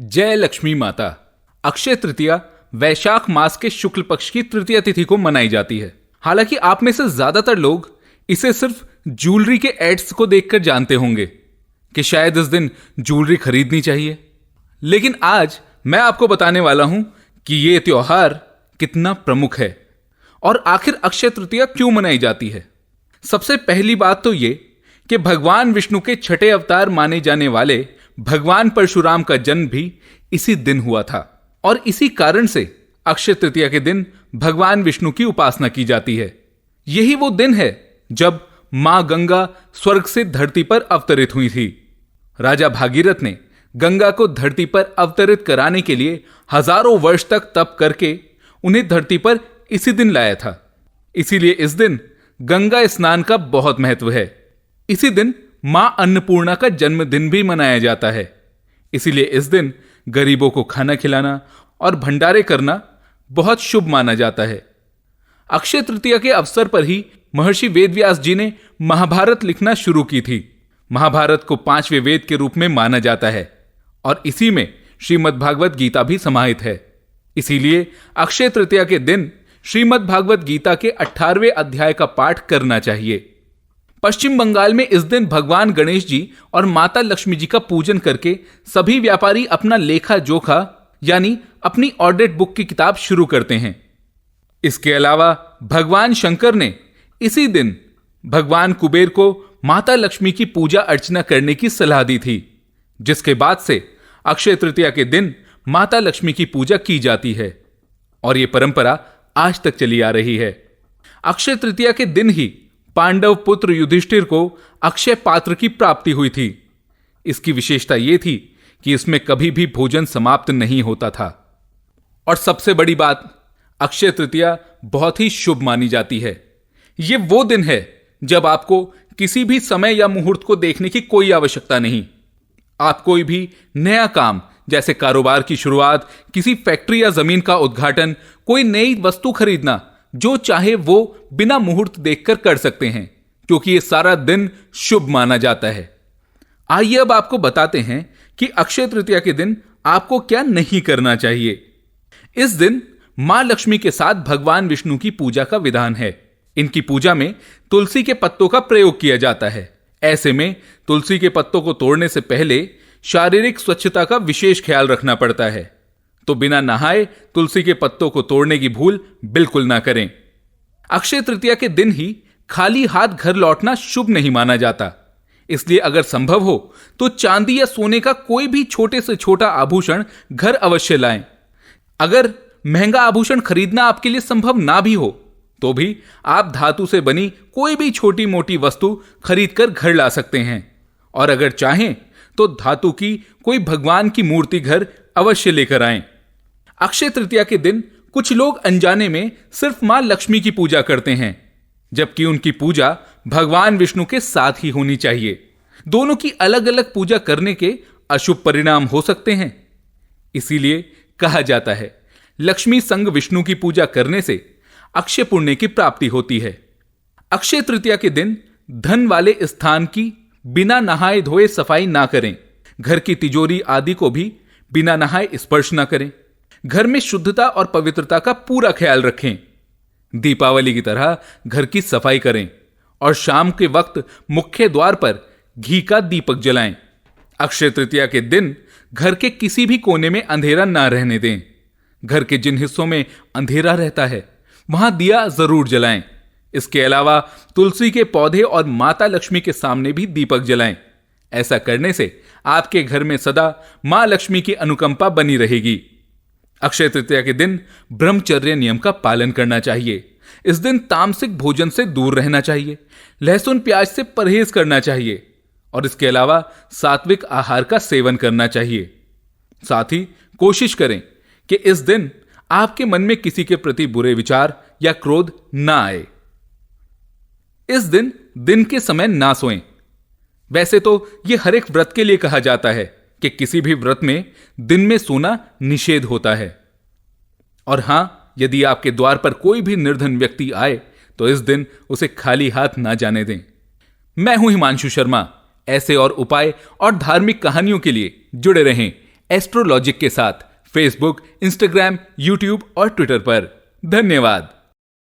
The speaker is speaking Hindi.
जय लक्ष्मी माता। अक्षय तृतीया वैशाख मास के शुक्ल पक्ष की तृतीया तिथि को मनाई जाती है। हालांकि आप में से ज्यादातर लोग इसे सिर्फ ज्वेलरी के एड्स को देखकर जानते होंगे कि शायद इस दिन ज्वेलरी खरीदनी चाहिए, लेकिन आज मैं आपको बताने वाला हूं कि यह त्योहार कितना प्रमुख है और आखिर अक्षय तृतीया क्यों मनाई जाती है। सबसे पहली बात तो यह कि भगवान विष्णु के छठे अवतार माने जाने वाले भगवान परशुराम का जन्म भी इसी दिन हुआ था और इसी कारण से अक्षय तृतीया के दिन भगवान विष्णु की उपासना की जाती है। यही वो दिन है जब मां गंगा स्वर्ग से धरती पर अवतरित हुई थी। राजा भागीरथ ने गंगा को धरती पर अवतरित कराने के लिए हजारों वर्ष तक तप करके उन्हें धरती पर इसी दिन लाया था। इसीलिए इस दिन गंगा स्नान का बहुत महत्व है। इसी दिन मां अन्नपूर्णा का जन्मदिन भी मनाया जाता है। इसीलिए इस दिन गरीबों को खाना खिलाना और भंडारे करना बहुत शुभ माना जाता है। अक्षय तृतीया के अवसर पर ही महर्षि वेदव्यास जी ने महाभारत लिखना शुरू की थी। महाभारत को 5वें वेद के रूप में माना जाता है और इसी में श्रीमद् भागवत गीता भी समाहित है। इसीलिए अक्षय तृतीया के दिन श्रीमद् भागवत गीता के 18वें अध्याय का पाठ करना चाहिए। पश्चिम बंगाल में इस दिन भगवान गणेश जी और माता लक्ष्मी जी का पूजन करके सभी व्यापारी अपना लेखा जोखा यानी अपनी ऑडिट बुक की किताब शुरू करते हैं। इसके अलावा भगवान शंकर ने इसी दिन भगवान कुबेर को माता लक्ष्मी की पूजा अर्चना करने की सलाह दी थी, जिसके बाद से अक्षय तृतीया के दिन माता लक्ष्मी की पूजा की जाती है और यह परंपरा आज तक चली आ रही है। अक्षय तृतीया के दिन ही पांडव पुत्र युधिष्ठिर को अक्षय पात्र की प्राप्ति हुई थी। इसकी विशेषता यह थी कि इसमें कभी भी भोजन समाप्त नहीं होता था। और सबसे बड़ी बात, अक्षय तृतीया बहुत ही शुभ मानी जाती है। यह वो दिन है जब आपको किसी भी समय या मुहूर्त को देखने की कोई आवश्यकता नहीं। आप कोई भी नया काम जैसे कारोबार की शुरुआत, किसी फैक्ट्री या जमीन का उद्घाटन, कोई नई वस्तु खरीदना, जो चाहे वो बिना मुहूर्त देखकर कर सकते हैं, क्योंकि ये सारा दिन शुभ माना जाता है। आइए अब आपको बताते हैं कि अक्षय तृतीया के दिन आपको क्या नहीं करना चाहिए। इस दिन मां लक्ष्मी के साथ भगवान विष्णु की पूजा का विधान है। इनकी पूजा में तुलसी के पत्तों का प्रयोग किया जाता है। ऐसे में तुलसी के पत्तों को तोड़ने से पहले शारीरिक स्वच्छता का विशेष ख्याल रखना पड़ता है, तो बिना नहाए तुलसी के पत्तों को तोड़ने की भूल बिल्कुल ना करें। अक्षय तृतीया के दिन ही खाली हाथ घर लौटना शुभ नहीं माना जाता। इसलिए अगर संभव हो तो चांदी या सोने का कोई भी छोटे से छोटा आभूषण घर अवश्य लाएं। अगर महंगा आभूषण खरीदना आपके लिए संभव ना भी हो तो भी आप धातु से बनी कोई भी छोटी मोटी वस्तु खरीदकर घर ला सकते हैं। और अगर चाहें तो धातु की कोई भगवान की मूर्ति घर अवश्य लेकर आएं। अक्षय तृतीया के दिन कुछ लोग अनजाने में सिर्फ मां लक्ष्मी की पूजा करते हैं, जबकि उनकी पूजा भगवान विष्णु के साथ ही होनी चाहिए। दोनों की अलग अलग पूजा करने के अशुभ परिणाम हो सकते हैं। इसीलिए कहा जाता है, लक्ष्मी संग विष्णु की पूजा करने से अक्षय पुण्य की प्राप्ति होती है। अक्षय तृतीया के दिन धन वाले स्थान की बिना नहाए धोए सफाई ना करें। घर की तिजोरी आदि को भी बिना नहाए स्पर्श ना करें। घर में शुद्धता और पवित्रता का पूरा ख्याल रखें। दीपावली की तरह घर की सफाई करें और शाम के वक्त मुख्य द्वार पर घी का दीपक जलाएं। अक्षय तृतीया के दिन घर के किसी भी कोने में अंधेरा ना रहने दें। घर के जिन हिस्सों में अंधेरा रहता है वहां दिया जरूर जलाएं। इसके अलावा तुलसी के पौधे और माता लक्ष्मी के सामने भी दीपक जलाएं। ऐसा करने से आपके घर में सदा मां लक्ष्मी की अनुकंपा बनी रहेगी। अक्षय तृतीया के दिन ब्रह्मचर्य नियम का पालन करना चाहिए। इस दिन तामसिक भोजन से दूर रहना चाहिए, लहसुन प्याज से परहेज करना चाहिए और इसके अलावा सात्विक आहार का सेवन करना चाहिए। साथ ही कोशिश करें कि इस दिन आपके मन में किसी के प्रति बुरे विचार या क्रोध ना आए। इस दिन के समय ना सोएं। वैसे तो यह हर एक व्रत के लिए कहा जाता है कि किसी भी व्रत में दिन में सोना निषेध होता है। और हां, यदि आपके द्वार पर कोई भी निर्धन व्यक्ति आए तो इस दिन उसे खाली हाथ ना जाने दें। मैं हूं हिमांशु शर्मा। ऐसे और उपाय और धार्मिक कहानियों के लिए जुड़े रहें एस्ट्रोलॉजिक के साथ फेसबुक, इंस्टाग्राम, यूट्यूब और ट्विटर पर। धन्यवाद।